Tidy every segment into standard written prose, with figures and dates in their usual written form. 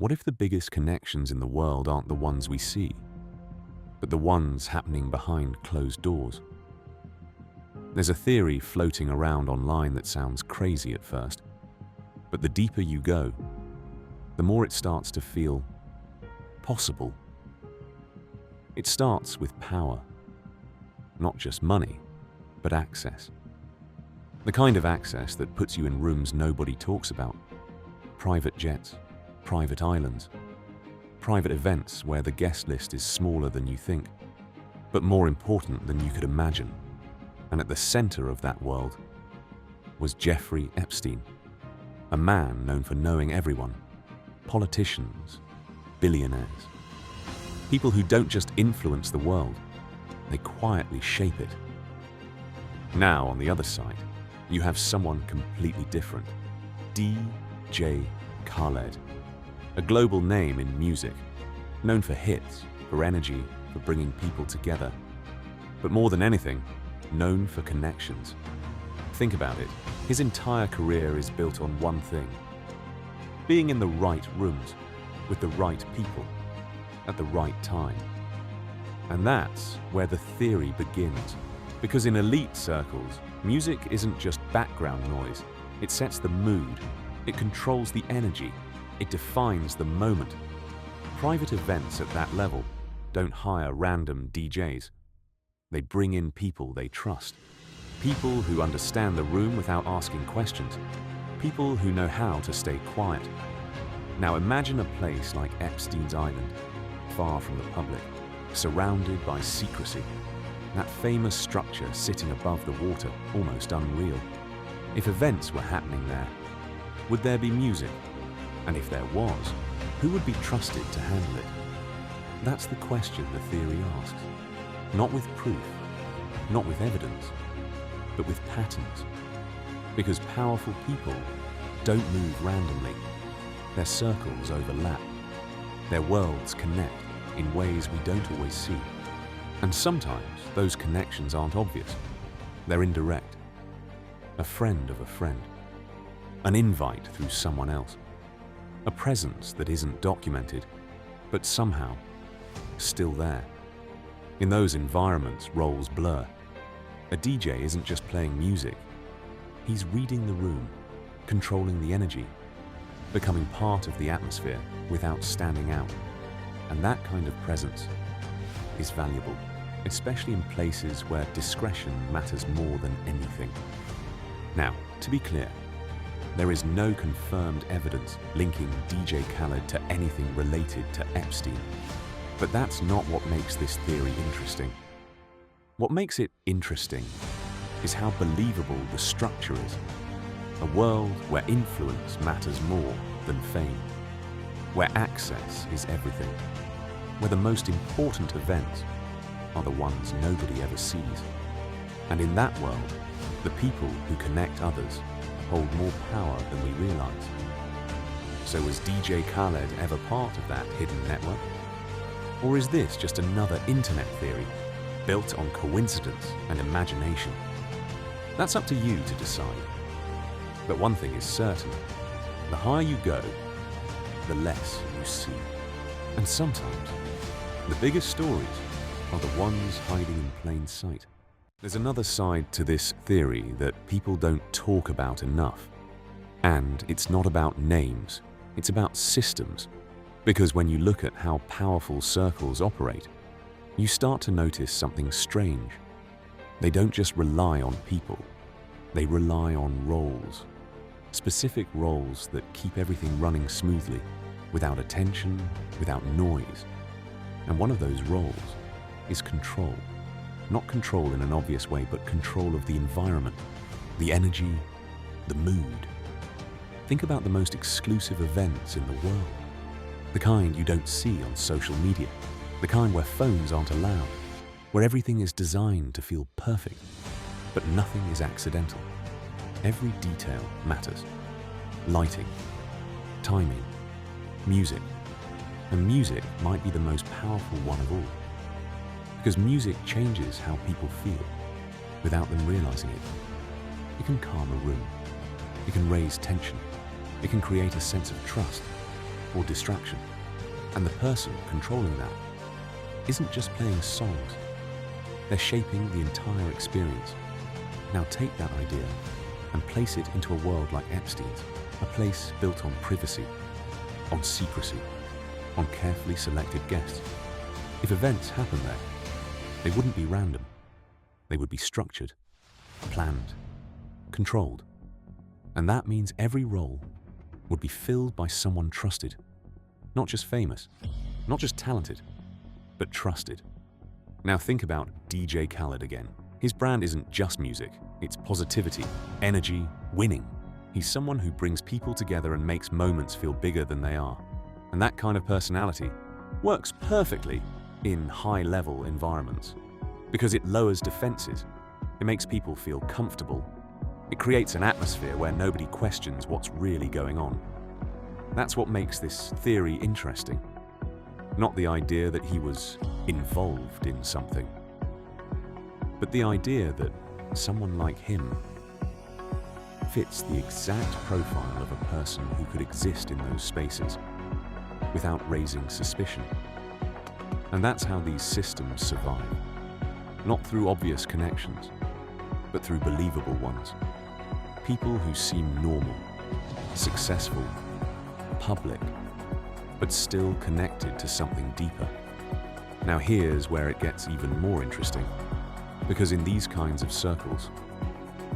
What if the biggest connections in the world aren't the ones we see, but the ones happening behind closed doors? There's a theory floating around online that sounds crazy at first, but the deeper you go, the more it starts to feel possible. It starts with power. Not just money, but access. The kind of access that puts you in rooms nobody talks about. Private jets, private islands, private events where the guest list is smaller than you think, but more important than you could imagine. And at the center of that world was Jeffrey Epstein, a man known for knowing everyone, politicians, billionaires, people who don't just influence the world, they quietly shape it. Now, on the other side, you have someone completely different, DJ Khaled, a global name in music, known for hits, for energy, for bringing people together, but more than anything, known for connections. Think about it, his entire career is built on one thing: being in the right rooms, with the right people, at the right time. And that's where the theory begins, because in elite circles, music isn't just background noise, it sets the mood, it controls the energy, it defines the moment. Private events at that level don't hire random DJs. They bring in people they trust. People who understand the room without asking questions. People who know how to stay quiet. Now imagine a place like Epstein's Island, far from the public, surrounded by secrecy. That famous structure sitting above the water, almost unreal. If events were happening there, would there be music? And if there was, who would be trusted to handle it? That's the question the theory asks. Not with proof, not with evidence, but with patterns. Because powerful people don't move randomly. Their circles overlap. Their worlds connect in ways we don't always see. And sometimes those connections aren't obvious. They're indirect. A friend of a friend. An invite through someone else. A presence that isn't documented, but somehow still there. In those environments, roles blur. A DJ isn't just playing music. He's reading the room, controlling the energy, becoming part of the atmosphere without standing out. And that kind of presence is valuable, especially in places where discretion matters more than anything. Now, to be clear, there is no confirmed evidence linking DJ Khaled to anything related to Epstein. But that's not what makes this theory interesting. What makes it interesting is how believable the structure is. A world where influence matters more than fame, where access is everything, where the most important events are the ones nobody ever sees. And in that world, the people who connect others hold more power than we realize. So was DJ Khaled ever part of that hidden network? Or is this just another internet theory built on coincidence and imagination? That's up to you to decide. But one thing is certain, the higher you go, the less you see. And sometimes, the biggest stories are the ones hiding in plain sight. There's another side to this theory that people don't talk about enough. And it's not about names, it's about systems. Because when you look at how powerful circles operate, you start to notice something strange. They don't just rely on people, they rely on roles. Specific roles that keep everything running smoothly, without attention, without noise. And one of those roles is control. Not control in an obvious way, but control of the environment, the energy, the mood. Think about the most exclusive events in the world. The kind you don't see on social media. The kind where phones aren't allowed. Where everything is designed to feel perfect. But nothing is accidental. Every detail matters. Lighting, timing, music. And music might be the most powerful one of all. Because music changes how people feel without them realizing it. It can calm a room. It can raise tension. It can create a sense of trust. or distraction. And the person controlling that isn't just playing songs, they're shaping the entire experience. Now take that idea and place it into a world like Epstein's, a place built on privacy, on secrecy, on carefully selected guests. If events happen there, they wouldn't be random. They would be structured, planned, controlled. And that means every role would be filled by someone trusted. Not just famous, not just talented, but trusted. Now think about DJ Khaled again. His brand isn't just music, it's positivity, energy, winning. He's someone who brings people together and makes moments feel bigger than they are. And that kind of personality works perfectly in high-level environments because it lowers defenses. It makes people feel comfortable. It creates an atmosphere where nobody questions what's really going on. That's what makes this theory interesting. Not the idea that he was involved in something, but the idea that someone like him fits the exact profile of a person who could exist in those spaces without raising suspicion. And that's how these systems survive. Not through obvious connections, but through believable ones. People who seem normal, successful, public, but still connected to something deeper. Now here's where it gets even more interesting, because in these kinds of circles,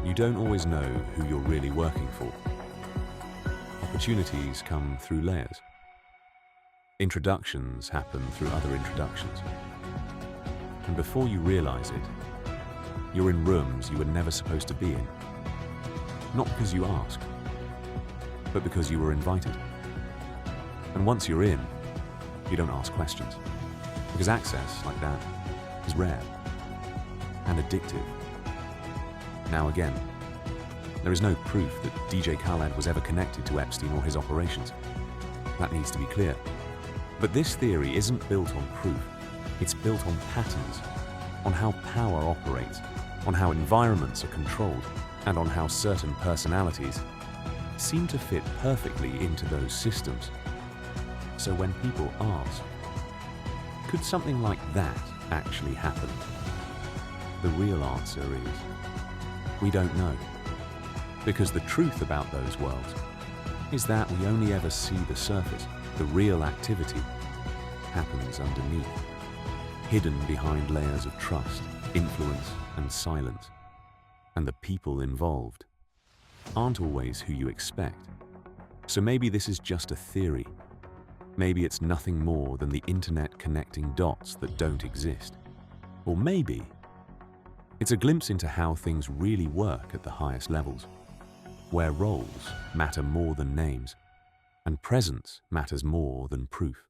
you don't always know who you're really working for. Opportunities come through layers. Introductions happen through other introductions. And before you realize it, you're in rooms you were never supposed to be in. Not because you asked, but because you were invited. And once you're in, you don't ask questions, because access like that is rare and addictive. Now again, there is no proof that DJ Khaled was ever connected to Epstein or his operations. That needs to be clear. But this theory isn't built on proof. It's built on patterns, on how power operates, on how environments are controlled, and on how certain personalities seem to fit perfectly into those systems. So when people ask, could something like that actually happen? The real answer is, we don't know. Because the truth about those worlds is that we only ever see the surface. The real activity happens underneath, hidden behind layers of trust, influence, and silence. And the people involved aren't always who you expect. So maybe this is just a theory. Maybe it's nothing more than the internet connecting dots that don't exist. Or maybe it's a glimpse into how things really work at the highest levels, where roles matter more than names, and presence matters more than proof.